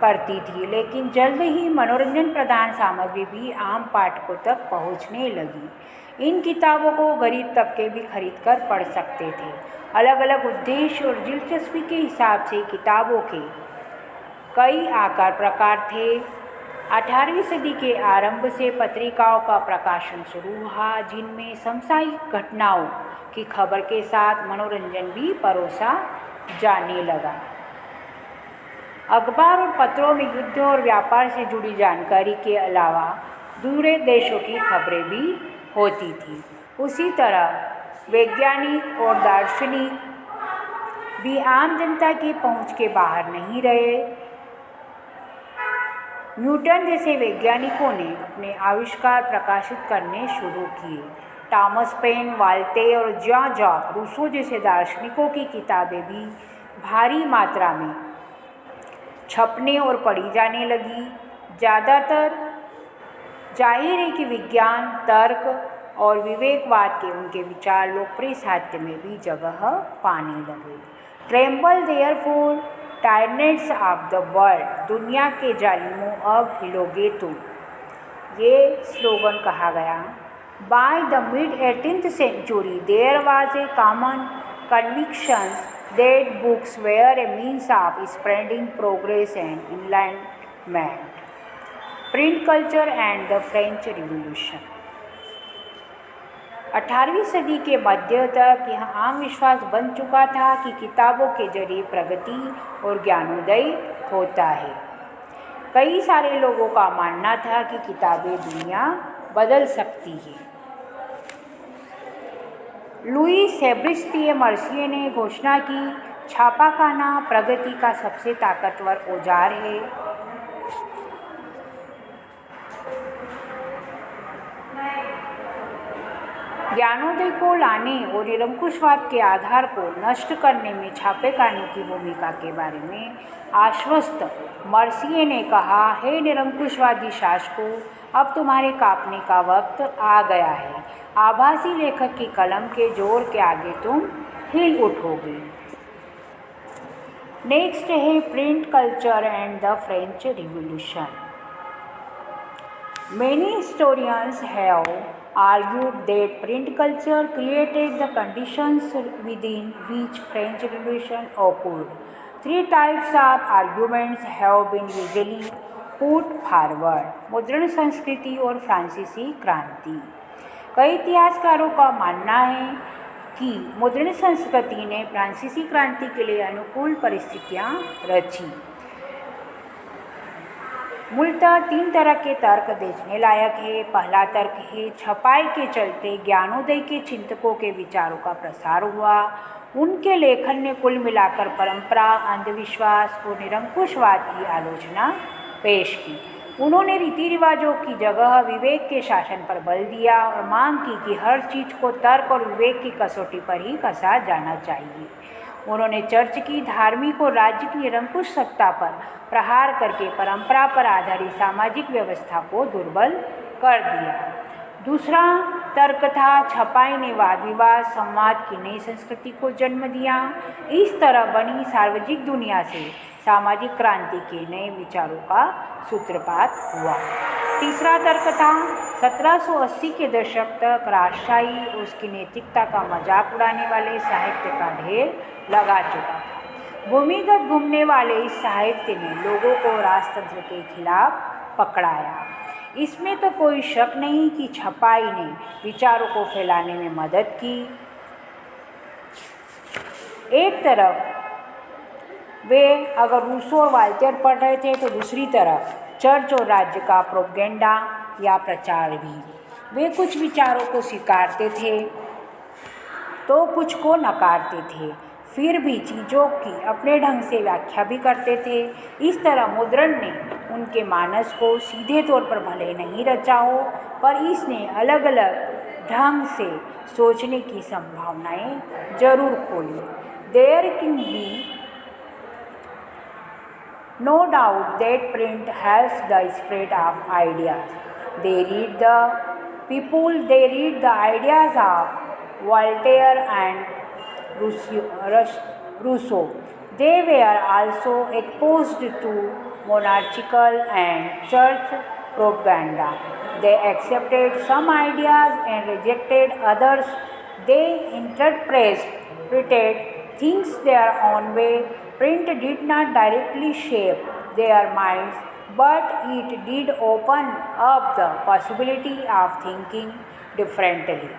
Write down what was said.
करती थी, लेकिन जल्द ही मनोरंजन प्रधान सामग्री भी आम पाठकों तक पहुंचने लगी। इन किताबों को गरीब तबके भी खरीदकर पढ़ सकते थे। अलग अलग उद्देश्य और दिलचस्पी के हिसाब से किताबों के कई आकार प्रकार थे। 18वीं सदी के आरंभ से पत्रिकाओं का प्रकाशन शुरू हुआ, जिनमें समसामयिक घटनाओं की खबर के साथ मनोरंजन भी परोसा जाने लगा। अखबार और पत्रों में युद्ध और व्यापार से जुड़ी जानकारी के अलावा दूसरे देशों की खबरें भी होती थी। उसी तरह वैज्ञानिक और दार्शनिक भी आम जनता की पहुंच के बाहर नहीं रहे। न्यूटन जैसे वैज्ञानिकों ने अपने आविष्कार प्रकाशित करने शुरू किए। टॉमस पेन, वाल्टेयर और जॉन जैक रूसो जैसे दार्शनिकों की किताबें भी भारी मात्रा में छपने और पढ़ी जाने लगी। ज़्यादातर जाहिर है कि विज्ञान, तर्क और विवेकवाद के उनके विचार लोकप्रिय साहित्य में भी जगह पाने लगे। Tremble therefore tyrants of the world, दुनिया के जालिमों अब हिलोगे तुम, ये स्लोगन कहा गया। By the mid 18th century there was a common conviction that books were a means of spreading progress and enlightenment. Print culture and the French Revolution। 18वीं सदी के मध्य तक यह आम विश्वास बन चुका था कि किताबों के जरिए प्रगति और ज्ञानोदय होता है। कई सारे लोगों का मानना था कि किताबें दुनिया बदल सकती है। लुई सेब्रिस्टिये मर्सिये ने घोषणा की, छापाखाना प्रगति का सबसे ताकतवर औजार है। ज्ञानोदय को लाने और निरंकुशवाद के आधार को नष्ट करने में छापेखाने की भूमिका के बारे में आश्वस्त मर्सिये ने कहा, हे निरंकुशवादी शासकों, अब तुम्हारे कांपने का वक्त आ गया है। आभासी लेखक की कलम के जोर के आगे तुम हिल उठोगे। नेक्स्ट है print culture and the French revolution. Many historians have argued that print culture created the conditions within which French Revolution occurred. Three types of arguments have been usually put forward: मुद्रण संस्कृति और फ्रांसीसी क्रांति। कई इतिहासकारों का मानना है कि मुद्रण संस्कृति ने फ्रांसीसी क्रांति के लिए अनुकूल परिस्थितियां रची। मूलतः तीन तरह के तर्क देखने लायक है। पहला तर्क है, छपाई के चलते ज्ञानोदय के चिंतकों के विचारों का प्रसार हुआ। उनके लेखन ने कुल मिलाकर परंपरा, अंधविश्वास और निरंकुशवाद की आलोचना पेश की। उन्होंने रीति रिवाजों की जगह विवेक के शासन पर बल दिया और मांग की कि हर चीज़ को तर्क और विवेक की कसौटी पर ही कसा जाना चाहिए। उन्होंने चर्च की धार्मिक और राज्य की निरंकुश सत्ता पर प्रहार करके परंपरा पर आधारित सामाजिक व्यवस्था को दुर्बल कर दिया। दूसरा तर्क था, छपाई ने वाद विवाद संवाद की नई संस्कृति को जन्म दिया। इस तरह बनी सार्वजनिक दुनिया से सामाजिक क्रांति के नए विचारों का सूत्रपात हुआ। तीसरा तर्क था, 1780 के दशक तक राजशाही उसकी नैतिकता का मजाक उड़ाने वाले साहित्य का ढेर लगा चुका था। भूमिगत घूमने वाले इस साहित्य ने लोगों को राजतंत्र के खिलाफ पकड़ाया। इसमें तो कोई शक नहीं कि छपाई ने विचारों को फैलाने में मदद की। एक तरफ वे अगर रूसो और वाल्टेयर पढ़ रहे थे तो दूसरी तरफ चर्च और राज्य का प्रोपेगेंडा या प्रचार भी। वे कुछ विचारों को स्वीकारते थे तो कुछ को नकारते थे, फिर भी चीज़ों की अपने ढंग से व्याख्या भी करते थे। इस तरह मुद्रण ने उनके मानस को सीधे तौर पर भले नहीं रचा हो, पर इसने अलग अलग ढंग से सोचने की संभावनाएं जरूर खोली। There can be no doubt that print helps the spread of ideas. They read the people, they read the ideas of Voltaire and Rousseau. They were also exposed to monarchical and church propaganda. They accepted some ideas and rejected others. They interpreted things their own way. Print did not directly shape their minds, but it did open up the possibility of thinking differently.